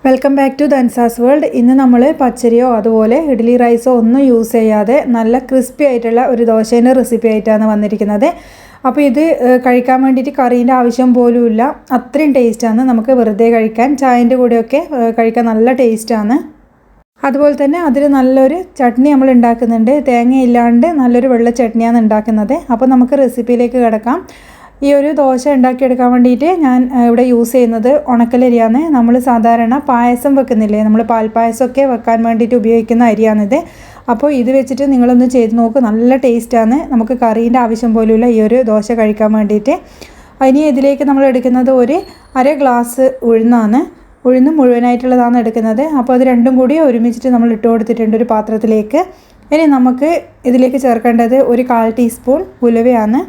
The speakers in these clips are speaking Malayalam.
വെൽക്കം ബാക്ക് ടു ദൻസാസ് വേൾഡ്. ഇന്ന് നമ്മൾ പച്ചരിയോ അതുപോലെ ഇഡ്ഡലി റൈസോ ഒന്നും യൂസ് ചെയ്യാതെ നല്ല ക്രിസ്പി ആയിട്ടുള്ള ഒരു ദോശേൻ്റെ റെസിപ്പി ആയിട്ടാണ് വന്നിരിക്കുന്നത്. അപ്പോൾ ഇത് കഴിക്കാൻ വേണ്ടിയിട്ട് കറീൻ്റെ ആവശ്യം പോലുമില്ല, അത്രയും ടേസ്റ്റാണ്. നമുക്ക് വെറുതെ കഴിക്കാൻ, ചായൻ്റെ കൂടെയൊക്കെ കഴിക്കാൻ നല്ല ടേസ്റ്റാണ്. അതുപോലെ തന്നെ അതിൽ നല്ലൊരു ചട്നി നമ്മൾ ഉണ്ടാക്കുന്നുണ്ട്. തേങ്ങയില്ലാണ്ട് നല്ലൊരു വെള്ള ചട്നിയാണ് ഉണ്ടാക്കുന്നത്. അപ്പോൾ നമുക്ക് റെസിപ്പിയിലേക്ക് കിടക്കാം. ഈ ഒരു ദോശ ഉണ്ടാക്കിയെടുക്കാൻ വേണ്ടിയിട്ട് ഞാൻ ഇവിടെ യൂസ് ചെയ്യുന്നത് ഉണക്കലരിയാണ്. നമ്മൾ സാധാരണ പായസം വെക്കുന്നില്ലേ, നമ്മൾ പാൽപ്പായസമൊക്കെ വെക്കാൻ വേണ്ടിയിട്ട് ഉപയോഗിക്കുന്ന അരിയാണിത്. അപ്പോൾ ഇത് വെച്ചിട്ട് നിങ്ങളൊന്ന് ചെയ്ത് നോക്ക്, നല്ല ടേസ്റ്റാണ്. നമുക്ക് കറീൻ്റെ ആവശ്യം പോലുമില്ല ഈ ഒരു ദോശ കഴിക്കാൻ വേണ്ടിയിട്ട്. ഇനി ഇതിലേക്ക് നമ്മൾ എടുക്കുന്നത് ഒരു അര ഗ്ലാസ് ഉഴുന്നാണ്. ഉഴുന്ന് മുഴുവനായിട്ടുള്ളതാണ് എടുക്കുന്നത്. അപ്പോൾ അത് രണ്ടും കൂടി ഒരുമിച്ചിട്ട് നമ്മൾ ഇട്ട് കൊടുത്തിട്ടുണ്ട് ഒരു പാത്രത്തിലേക്ക്. ഇനി നമുക്ക് ഇതിലേക്ക് ചേർക്കേണ്ടത് ഒരു 1/4 ടീസ്പൂൺ ഉലുവയാണ്.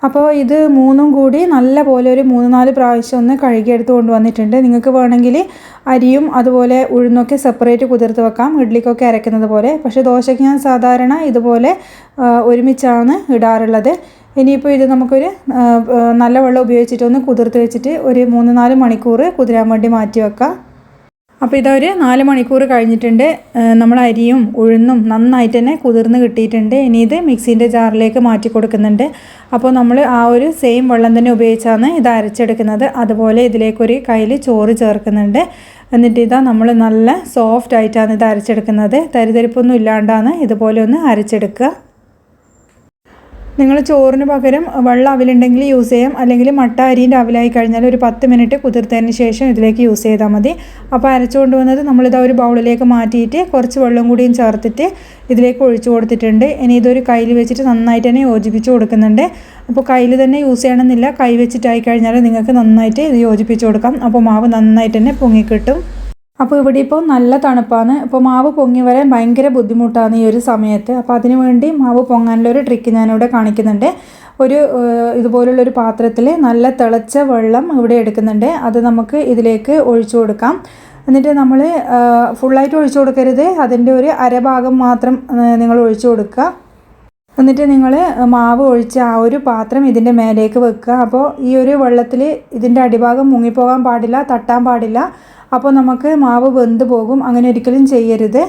അപ്പോൾ ഇത് മൂന്നും കൂടി നല്ല പോലെ ഒരു 3-4 പ്രാവശ്യം ഒന്ന് കഴുകിയെടുത്ത് കൊണ്ടുവന്നിട്ടുണ്ട്. നിങ്ങൾക്ക് വേണമെങ്കിൽ അരിയും അതുപോലെ ഉഴുന്നൊക്കെ സെപ്പറേറ്റ് കുതിർത്ത് വെക്കാം, ഇഡ്ഡലിക്കൊക്കെ അരയ്ക്കുന്നത് പോലെ. പക്ഷേ ദോശയ്ക്ക് ഞാൻ സാധാരണ ഇതുപോലെ ഒരുമിച്ചാണ് ഇടാറുള്ളത്. ഇനിയിപ്പോൾ ഇത് നമുക്കൊരു നല്ല വെള്ളം ഉപയോഗിച്ചിട്ടൊന്ന് കുതിർത്ത് വെച്ചിട്ട് ഒരു 3-4 മണിക്കൂർ കുതിരാൻ വേണ്ടി മാറ്റി വെക്കാം. അപ്പോൾ ഇതൊരു 4 മണിക്കൂർ കഴിഞ്ഞിട്ടുണ്ട്. നമ്മൾ അരിയും ഉഴുന്നും നന്നായിട്ട് തന്നെ കുതിർന്ന് കിട്ടിയിട്ടുണ്ട്. ഇനി ഇത് മിക്സീൻ്റെ ജാറിലേക്ക് മാറ്റി കൊടുക്കുന്നുണ്ട്. അപ്പോൾ നമ്മൾ ആ ഒരു സെയിം വെള്ളം തന്നെ ഉപയോഗിച്ചാണ് ഇത് അരച്ചെടുക്കുന്നത്. അതുപോലെ ഇതിലേക്കൊരു കയ്യിൽ ചോറ് ചേർക്കുന്നുണ്ട്. എന്നിട്ട് ഇതാ നമ്മൾ നല്ല സോഫ്റ്റ് ആയിട്ടാണ് ഇത് അരച്ചെടുക്കുന്നത്. തരിതരിപ്പൊന്നും ഇല്ലാണ്ടാണ് ഇതുപോലെ ഒന്ന് അരച്ചെടുക്കുക. നിങ്ങൾ ചോറിന് പകരം വെള്ള അവിലുണ്ടെങ്കിൽ യൂസ് ചെയ്യാം, അല്ലെങ്കിൽ മട്ട അരിൻ്റെ അവിലായി കഴിഞ്ഞാൽ ഒരു 10 മിനിറ്റ് കുതിർത്തതിന് ശേഷം ഇതിലേക്ക് യൂസ് ചെയ്താൽ മതി. അപ്പോൾ അരച്ചുകൊണ്ട് വന്നത് നമ്മളിത് ഒരു ബൗളിലേക്ക് മാറ്റിയിട്ട് കുറച്ച് വെള്ളം കൂടിയും ചേർത്തിട്ട് ഇതിലേക്ക് ഒഴിച്ചു കൊടുത്തിട്ടുണ്ട്. ഇനി ഇതൊരു കയ്യിൽ വെച്ചിട്ട് നന്നായിട്ട് തന്നെ യോജിപ്പിച്ച് കൊടുക്കുന്നുണ്ട്. അപ്പോൾ കയ്യിൽ തന്നെ യൂസ് ചെയ്യണമെന്നില്ല, കൈ വെച്ചിട്ടായി കഴിഞ്ഞാൽ നിങ്ങൾക്ക് നന്നായിട്ട് ഇത് യോജിപ്പിച്ച് കൊടുക്കാം. അപ്പോൾ മാവ് നന്നായിട്ട് തന്നെ പൊങ്ങിക്കിട്ടും. അപ്പോൾ ഇവിടെ ഇപ്പോൾ നല്ല തണുപ്പാണ്. അപ്പോൾ മാവ് പൊങ്ങി വരാൻ ഭയങ്കര ബുദ്ധിമുട്ടാണ് ഈ ഒരു സമയത്ത്. അപ്പോൾ അതിനു വേണ്ടി മാവ് പൊങ്ങാനുള്ളൊരു ട്രിക്ക് ഞാനിവിടെ കാണിക്കുന്നുണ്ട്. ഒരു ഇതുപോലുള്ളൊരു പാത്രത്തിൽ നല്ല തിളച്ച വെള്ളം ഇവിടെ എടുക്കുന്നുണ്ട്. അത് നമുക്ക് ഇതിലേക്ക് ഒഴിച്ചു കൊടുക്കാം. എന്നിട്ട് നമ്മൾ ഫുള്ളായിട്ട് ഒഴിച്ചു കൊടുക്കരുത്, അതിൻ്റെ ഒരു അരഭാഗം മാത്രം നിങ്ങൾ ഒഴിച്ചു കൊടുക്കുക. എന്നിട്ട് നിങ്ങൾ മാവ് ഒഴിച്ച ആ ഒരു പാത്രം ഇതിൻ്റെ മേലേക്ക് വെക്കുക. അപ്പോൾ ഈ ഒരു വെള്ളത്തിൽ ഇതിൻ്റെ അടിഭാഗം മുങ്ങിപ്പോകാൻ പാടില്ല, തട്ടാൻ പാടില്ല. അപ്പോൾ നമുക്ക് മാവ് വെന്ത് പോകും, അങ്ങനെ ഒരിക്കലും ചെയ്യരുത്.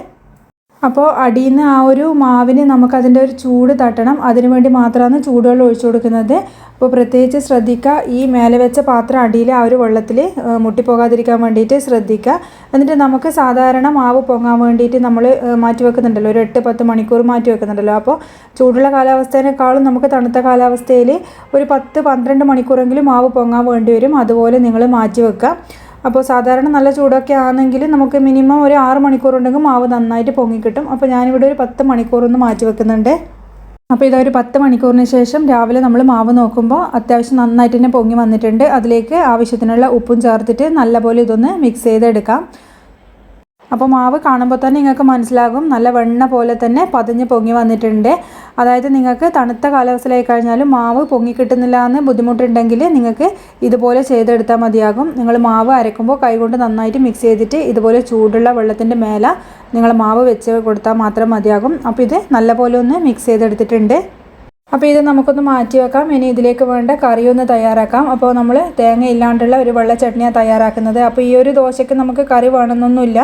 അപ്പോൾ അടിയിൽ നിന്ന് ആ ഒരു മാവിന് നമുക്കതിൻ്റെ ഒരു ചൂട് തട്ടണം, അതിനു വേണ്ടി മാത്രമാണ് ചൂടുവെള്ളം ഒഴിച്ചു കൊടുക്കുന്നത്. അപ്പോൾ പ്രത്യേകിച്ച് ശ്രദ്ധിക്കുക, ഈ മേലെ വെച്ച പാത്രം അടിയിൽ ആ ഒരു വെള്ളത്തിൽ മുട്ടിപ്പോകാതിരിക്കാൻ വേണ്ടിയിട്ട് ശ്രദ്ധിക്കുക. എന്നിട്ട് നമുക്ക് സാധാരണ മാവ് പൊങ്ങാൻ വേണ്ടിയിട്ട് നമ്മൾ മാറ്റി വെക്കുന്നുണ്ടല്ലോ, ഒരു 8-10 മണിക്കൂർ മാറ്റി വെക്കുന്നുണ്ടല്ലോ. അപ്പോൾ ചൂടുള്ള കാലാവസ്ഥേനേക്കാളും നമുക്ക് തണുത്ത കാലാവസ്ഥയിൽ ഒരു 10-12 മണിക്കൂറെങ്കിലും മാവ് പൊങ്ങാൻ വേണ്ടി വരും. അതുപോലെ നിങ്ങൾ മാറ്റി വെക്കുക. അപ്പോൾ സാധാരണ നല്ല ചൂടൊക്കെ ആണെങ്കിൽ നമുക്ക് മിനിമം ഒരു 6 മണിക്കൂർ ഉണ്ടെങ്കിൽ മാവ് നന്നായിട്ട് പൊങ്ങിക്കിട്ടും. അപ്പോൾ ഞാനിവിടെ ഒരു 10 മണിക്കൂറൊന്ന് മാറ്റി വെക്കുന്നുണ്ട്. അപ്പോൾ ഇതൊരു 10 മണിക്കൂറിന് ശേഷം രാവിലെ നമ്മൾ മാവ് നോക്കുമ്പോൾ അത്യാവശ്യം നന്നായിട്ട് തന്നെ പൊങ്ങി വന്നിട്ടുണ്ട്. അതിലേക്ക് ആവശ്യത്തിനുള്ള ഉപ്പും ചേർത്തിട്ട് നല്ലപോലെ ഇതൊന്ന് മിക്സ് ചെയ്തെടുക്കാം. അപ്പോൾ മാവ് കാണുമ്പോൾ തന്നെ നിങ്ങൾക്ക് മനസ്സിലാകും, നല്ല വെണ്ണ പോലെ തന്നെ പതഞ്ഞ് പൊങ്ങി വന്നിട്ടുണ്ട്. അതായത് നിങ്ങൾക്ക് തണുത്ത കാലാവസ്ഥയിലായി കഴിഞ്ഞാലും മാവ് പൊങ്ങി കിട്ടുന്നില്ല എന്ന് ബുദ്ധിമുട്ടുണ്ടെങ്കിൽ നിങ്ങൾക്ക് ഇതുപോലെ ചെയ്തെടുത്താൽ മതിയാകും. നിങ്ങൾ മാവ് അരയ്ക്കുമ്പോൾ കൈകൊണ്ട് നന്നായിട്ട് മിക്സ് ചെയ്തിട്ട് ഇതുപോലെ ചൂടുള്ള വെള്ളത്തിൻ്റെ മേലെ നിങ്ങൾ മാവ് വെച്ച് കൊടുത്താൽ മാത്രം മതിയാകും. അപ്പോൾ ഇത് നല്ലപോലെ ഒന്ന് മിക്സ് ചെയ്തെടുത്തിട്ടുണ്ട്. അപ്പോൾ ഇത് നമുക്കൊന്ന് മാറ്റി വെക്കാം. ഇനി ഇതിലേക്ക് വേണ്ട കറി ഒന്ന് തയ്യാറാക്കാം. അപ്പോൾ നമ്മൾ തേങ്ങ ഇല്ലാണ്ടുള്ള ഒരു വെള്ള ചട്നിയാണ് തയ്യാറാക്കുന്നത്. അപ്പോൾ ഈ ഒരു ദോശയ്ക്ക് നമുക്ക് കറി വേണമെന്നൊന്നുമില്ല,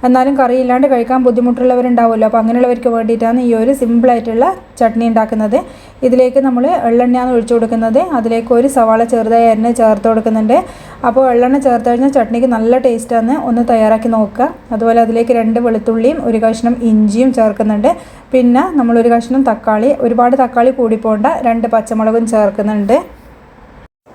എന്നാലും കറി ഇല്ലാണ്ട് കഴിക്കാൻ ബുദ്ധിമുട്ടുള്ളവരുണ്ടാവുമല്ലോ. അപ്പോൾ അങ്ങനെയുള്ളവർക്ക് വേണ്ടിയിട്ടാണ് ഈ ഒരു സിമ്പിളായിട്ടുള്ള ചട്നി ഉണ്ടാക്കുന്നത്. ഇതിലേക്ക് നമ്മൾ എള്ളെണ്ണയാണ് ഒഴിച്ചു കൊടുക്കുന്നത്. അതിലേക്ക് ഒരു സവാള ചെറുതായി അരിഞ്ഞ് ചേർത്ത് കൊടുക്കുന്നുണ്ട്. അപ്പോൾ എള്ളെണ്ണ ചേർത്ത് കഴിഞ്ഞാൽ ചട്നിക്ക് നല്ല ടേസ്റ്റാണ്, ഒന്ന് തയ്യാറാക്കി നോക്കുക. അതുപോലെ അതിലേക്ക് 2 വെളുത്തുള്ളിയും 1 കഷ്ണം ഇഞ്ചിയും ചേർക്കുന്നുണ്ട്. പിന്നെ നമ്മളൊരു കഷ്ണം തക്കാളി, ഒരുപാട് തക്കാളി കൂടി പോകണ്ട, 2 പച്ചമുളകും ചേർക്കുന്നുണ്ട്.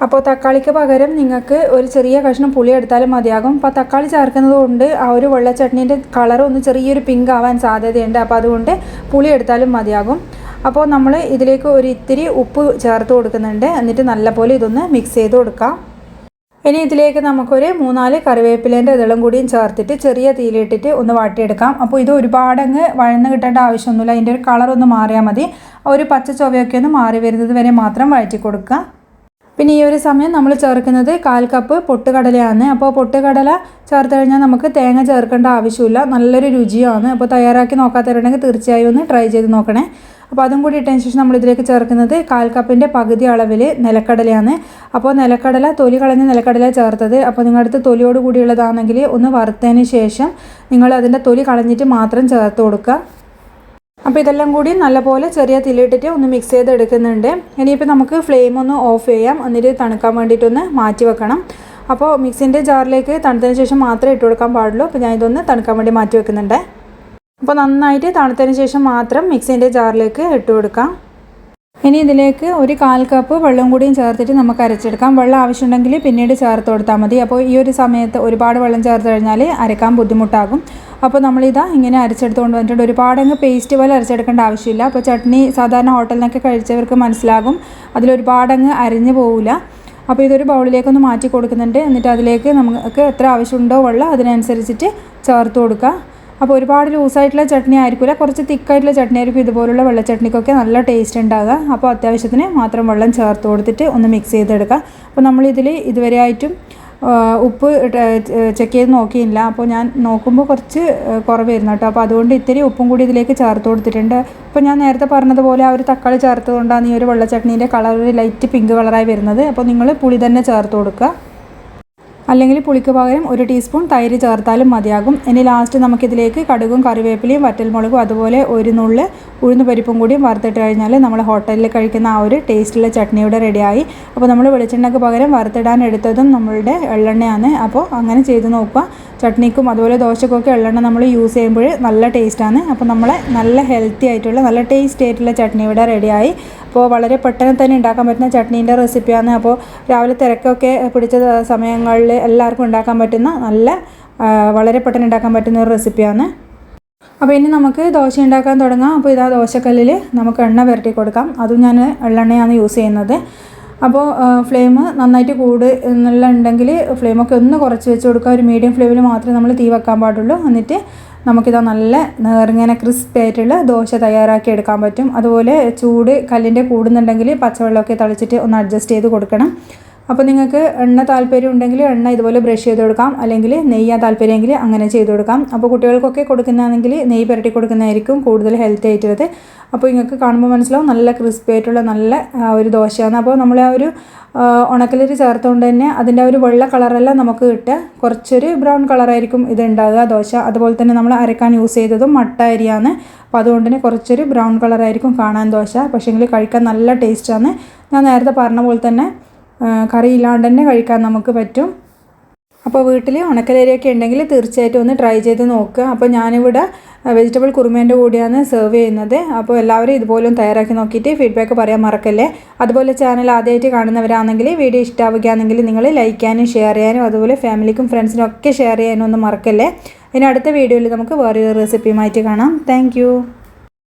അപ്പോൾ തക്കാളിക്ക് പകരം നിങ്ങൾക്ക് ഒരു ചെറിയ കഷ്ണം പുളി എടുത്താലും മതിയാകും. അപ്പോൾ തക്കാളി ചേർക്കുന്നത് കൊണ്ട് ആ ഒരു വെള്ള ചട്നീൻ്റെ കളർ ഒന്ന് ചെറിയൊരു പിങ്ക് ആവാൻ സാധ്യതയുണ്ട്. അപ്പോൾ അതുകൊണ്ട് പുളി എടുത്താലും മതിയാകും. അപ്പോൾ നമ്മൾ ഇതിലേക്ക് ഒരു ഇത്തിരി ഉപ്പ് ചേർത്ത് കൊടുക്കുന്നുണ്ട്. എന്നിട്ട് നല്ലപോലെ ഇതൊന്ന് മിക്സ് ചെയ്ത് കൊടുക്കാം. ഇനി ഇതിലേക്ക് നമുക്കൊരു 3-4 കറിവേപ്പിലേൻ്റെ ഇതളും കൂടിയും ചേർത്തിട്ട് ചെറിയ തീയിലിട്ടിട്ട് ഒന്ന് വാട്ടിയെടുക്കാം. അപ്പോൾ ഇത് ഒരുപാടങ്ങ് വഴന്ന് കിട്ടേണ്ട ആവശ്യമൊന്നുമില്ല, അതിൻ്റെ ഒരു കളറൊന്ന് മാറിയാൽ മതി. ഒരു പച്ച ചൊവയൊക്കെ ഒന്ന് മാറി വരുന്നത് വരെ മാത്രം വഴറ്റി കൊടുക്കുക. പിന്നെ ഈ ഒരു സമയം നമ്മൾ ചേർക്കുന്നത് 1/4 കപ്പ് പൊട്ടുകടലയാണ്. അപ്പോൾ പൊട്ടുകടല ചേർത്ത് കഴിഞ്ഞാൽ നമുക്ക് തേങ്ങ ചേർക്കേണ്ട ആവശ്യമില്ല, നല്ലൊരു രുചിയാണ്. അപ്പോൾ തയ്യാറാക്കി നോക്കാത്തവരുണ്ടെങ്കിൽ തീർച്ചയായും ഒന്ന് ട്രൈ ചെയ്ത് നോക്കണേ. അപ്പോൾ അതും കൂടി ഇട്ടതിന് ശേഷം നമ്മളിതിലേക്ക് ചേർക്കുന്നത് 1/4 കപ്പിൻ്റെ പകുതി അളവിൽ നിലക്കടലയാണ്. അപ്പോൾ നിലക്കടല തൊലി കളഞ്ഞ നിലക്കടല ചേർത്തത്. അപ്പോൾ നിങ്ങളുടെ അടുത്ത് തൊലിയോട് കൂടിയുള്ളതാണെങ്കിൽ ഒന്ന് വറുത്തതിന് ശേഷം നിങ്ങൾ അതിൻ്റെ തൊലി കളഞ്ഞിട്ട് മാത്രം ചേർത്ത് കൊടുക്കുക. അപ്പോൾ ഇതെല്ലാം കൂടി നല്ലപോലെ ചെറിയ തിലിട്ടിട്ട് ഒന്ന് മിക്സ് ചെയ്തെടുക്കുന്നുണ്ട്. ഇനിയിപ്പോൾ നമുക്ക് ഫ്ലെയിം ഒന്ന് ഓഫ് ചെയ്യാം, എന്നിട്ട് തണുക്കാൻ വേണ്ടിയിട്ടൊന്ന് മാറ്റി വെക്കണം. അപ്പോൾ മിക്സിൻ്റെ ജാറിലേക്ക് തണുത്തതിന് ശേഷം മാത്രമേ ഇട്ട് കൊടുക്കാൻ പാടുള്ളൂ. അപ്പോൾ ഞാൻ ഇതൊന്ന് തണുക്കാൻ വേണ്ടി മാറ്റി വെക്കുന്നുണ്ട്. അപ്പോൾ നന്നായിട്ട് തണുത്തതിന് ശേഷം മാത്രം മിക്സിൻ്റെ ജാറിലേക്ക് ഇട്ട് കൊടുക്കാം. ഇനി ഇതിലേക്ക് ഒരു 1/4 കപ്പ് വെള്ളം കൂടിയും ചേർത്തിട്ട് നമുക്ക് അരച്ചെടുക്കാം. വെള്ളം ആവശ്യമുണ്ടെങ്കിൽ പിന്നീട് ചേർത്ത് കൊടുത്താൽ മതി. അപ്പോൾ ഈ ഒരു സമയത്ത് ഒരുപാട് വെള്ളം ചേർത്ത് കഴിഞ്ഞാൽ അരക്കാൻ ബുദ്ധിമുട്ടാകും. അപ്പോൾ നമ്മളിതാ ഇങ്ങനെ അരച്ചെടുത്തുകൊണ്ട് വന്നിട്ടുണ്ട്. ഒരുപാടങ്ങ് പേസ്റ്റ് പോലെ അരച്ചെടുക്കേണ്ട ആവശ്യമില്ല. അപ്പോൾ ചട്നി സാധാരണ ഹോട്ടലിൽ നിന്നൊക്കെ കഴിച്ചവർക്ക് മനസ്സിലാകും, അതിലൊരുപാടങ്ങ് അരിഞ്ഞു പോവില്ല. അപ്പോൾ ഇതൊരു ബൗളിലേക്കൊന്ന് മാറ്റി കൊടുക്കുന്നുണ്ട്. എന്നിട്ട് അതിലേക്ക് നമുക്ക് എത്ര ആവശ്യമുണ്ടോ വെള്ളം അതിനനുസരിച്ചിട്ട് ചേർത്ത് കൊടുക്കുക. അപ്പോൾ ഒരുപാട് ലൂസായിട്ടുള്ള ചട്നി ആയിരിക്കില്ല, കുറച്ച് തിക്കായിട്ടുള്ള ചട്നി ആയിരിക്കും. ഇതുപോലുള്ള വെള്ള ചട്നിക്കൊക്കെ നല്ല ടേസ്റ്റ് ഉണ്ടാകുക. അപ്പോൾ അത്യാവശ്യത്തിന് മാത്രം വെള്ളം ചേർത്ത് കൊടുത്തിട്ട് ഒന്ന് മിക്സ് ചെയ്തെടുക്കുക. അപ്പോൾ നമ്മളിതിൽ ഇതുവരെയായിട്ടും ഉപ്പ് ചെക്ക് ചെയ്ത് നോക്കിയില്ല. അപ്പോൾ ഞാൻ നോക്കുമ്പോൾ കുറച്ച് കുറവായിരുന്നു കേട്ടോ. അപ്പോൾ അതുകൊണ്ട് ഇത്തിരി ഉപ്പും കൂടി ഇതിലേക്ക് ചേർത്ത് കൊടുത്തിട്ടുണ്ട്. അപ്പോൾ ഞാൻ നേരത്തെ പറഞ്ഞതുപോലെ ആ ഒരു തക്കാളി ചേർത്തുകൊണ്ടാണ് ഈ ഒരു വെള്ള ചട്നീൻ്റെ കളർ ഒരു ലൈറ്റ് പിങ്ക് കളറായി വരുന്നത്. അപ്പോൾ നിങ്ങൾ പുളി തന്നെ ചേർത്ത് കൊടുക്കുക, അല്ലെങ്കിൽ പുളിക്ക് പകരം 1 ടീസ്പൂൺ തൈര് ചേർത്താലും മതിയാകും. ഇനി ലാസ്റ്റ് നമുക്കിതിലേക്ക് കടുകും കറിവേപ്പിലയും വറ്റൽമുളകും അതുപോലെ ഒരു നുള്ള് ഉഴുന്ന് പരിപ്പും കൂടിയും വറുത്തിട്ട് കഴിഞ്ഞാൽ നമ്മൾ ഹോട്ടലിൽ കഴിക്കുന്ന ആ ഒരു ടേസ്റ്റുള്ള ചട്നിയുടെ റെഡിയായി. അപ്പോൾ നമ്മൾ വെളിച്ചെണ്ണയ്ക്ക് പകരം വറുത്തിടാൻ എടുത്തതും നമ്മളുടെ എള്ളെണ്ണയാണ്. അപ്പോൾ അങ്ങനെ ചെയ്ത് നോക്കുക. ചട്നിക്കും അതുപോലെ ദോശക്കൊക്കെ എള്ളെണ്ണ നമ്മൾ യൂസ് ചെയ്യുമ്പോൾ നല്ല ടേസ്റ്റാണ്. അപ്പോൾ നമ്മളെ നല്ല ഹെൽത്തി ആയിട്ടുള്ള നല്ല ടേസ്റ്റി ആയിട്ടുള്ള ചട്നി ഇവിടെ റെഡിയായി. അപ്പോൾ വളരെ പെട്ടെന്ന് തന്നെ ഉണ്ടാക്കാൻ പറ്റുന്ന ചട്നീൻ്റെ റെസിപ്പിയാണ്. അപ്പോൾ രാവിലെ തിരക്കൊക്കെ പിടിച്ച സമയങ്ങളിൽ എല്ലാവർക്കും ഉണ്ടാക്കാൻ പറ്റുന്ന വളരെ പെട്ടെന്ന് ഉണ്ടാക്കാൻ പറ്റുന്ന ഒരു റെസിപ്പിയാണ്. അപ്പോൾ ഇനി നമുക്ക് ദോശ ഉണ്ടാക്കാൻ തുടങ്ങാം. അപ്പോൾ ഇതാ ദോശക്കല്ലിൽ നമുക്ക് എണ്ണ പുരട്ടി കൊടുക്കാം. അതും ഞാൻ എള്ളെണ്ണയാണ് യൂസ് ചെയ്യുന്നത്. അപ്പോൾ ഫ്ലെയിം നന്നായിട്ട് ഉണ്ടെങ്കിൽ ഫ്ലെയിമൊക്കെ ഒന്ന് കുറച്ച് വെച്ച് കൊടുക്കുക. ഒരു മീഡിയം ഫ്ലെയിമിൽ മാത്രമേ നമ്മൾ തീ വെക്കാൻ പാടുള്ളൂ. എന്നിട്ട് നമുക്കിതാ നല്ല നേർങ്ങനെ ക്രിസ്പി ആയിട്ടുള്ള ദോശ തയ്യാറാക്കി എടുക്കാൻ പറ്റും. അതുപോലെ ചൂട് കല്ലിൻ്റെ കൂടുന്നുണ്ടെങ്കിൽ പച്ചവെള്ളമൊക്കെ തളിച്ചിട്ട് ഒന്ന് അഡ്ജസ്റ്റ് ചെയ്ത് കൊടുക്കണം. അപ്പോൾ നിങ്ങൾക്ക് എണ്ണ താല്പര്യം ഉണ്ടെങ്കിൽ എണ്ണ ഇതുപോലെ ബ്രഷ് ചെയ്ത് കൊടുക്കാം, അല്ലെങ്കിൽ നെയ്യാൻ താല്പര്യമെങ്കിൽ അങ്ങനെ ചെയ്ത് കൊടുക്കാം. അപ്പോൾ കുട്ടികൾക്കൊക്കെ കൊടുക്കുന്നതാണെങ്കിൽ നെയ്യ് പുരട്ടി കൊടുക്കുന്നതായിരിക്കും കൂടുതൽ ഹെൽത്തി ആയിട്ടുള്ളത്. അപ്പോൾ നിങ്ങൾക്ക് കാണുമ്പോൾ മനസ്സിലാവും നല്ല ക്രിസ്പി ആയിട്ടുള്ള നല്ല ഒരു ദോശയാണ്. അപ്പോൾ നമ്മൾ ആ ഒരു ഉണക്കലരി ചേർത്തുകൊണ്ട് തന്നെ അതിൻ്റെ ഒരു വെള്ള കളറെല്ലാം നമുക്ക് കിട്ടുക, കുറച്ചൊരു ബ്രൗൺ കളറായിരിക്കും ഇത് ഉണ്ടാകുക ദോശ. അതുപോലെ തന്നെ നമ്മൾ അരക്കാൻ യൂസ് ചെയ്തതും മട്ട അരിയാണ്. അപ്പോൾ അതുകൊണ്ട് തന്നെ കുറച്ചൊരു ബ്രൗൺ കളറായിരിക്കും കാണാൻ ദോശ, പക്ഷേങ്കിൽ കഴിക്കാൻ നല്ല ടേസ്റ്റാണ്. ഞാൻ നേരത്തെ പറഞ്ഞ പോലെ തന്നെ കറി ഇല്ലാണ്ട് തന്നെ കഴിക്കാൻ നമുക്ക് പറ്റും. അപ്പോൾ വീട്ടിൽ ഉണക്കലരിയൊക്കെ ഉണ്ടെങ്കിൽ തീർച്ചയായിട്ടും ഒന്ന് ട്രൈ ചെയ്ത് നോക്കുക. അപ്പോൾ ഞാനിവിടെ വെജിറ്റബിൾ കുറുമേൻ്റെ കൂടിയാണ് സെർവ് ചെയ്യുന്നത്. അപ്പോൾ എല്ലാവരും ഇതുപോലും തയ്യാറാക്കി നോക്കിയിട്ട് ഫീഡ്ബാക്ക് പറയാൻ മറക്കല്ലേ. അതുപോലെ ചാനൽ ആദ്യമായിട്ട് കാണുന്നവരാണെങ്കിൽ വീഡിയോ ഇഷ്ടമാവുകയാണെങ്കിൽ നിങ്ങൾ ലൈക്ക് ചെയ്യാനും ഷെയർ ചെയ്യാനും അതുപോലെ ഫാമിലിക്കും ഫ്രണ്ട്സിനും ഒക്കെ ഷെയർ ചെയ്യാനും ഒന്നും മറക്കല്ലേ. ഇനി അടുത്ത വീഡിയോയിൽ നമുക്ക് വേറൊരു റെസിപ്പിയുമായിട്ട് കാണാം. താങ്ക്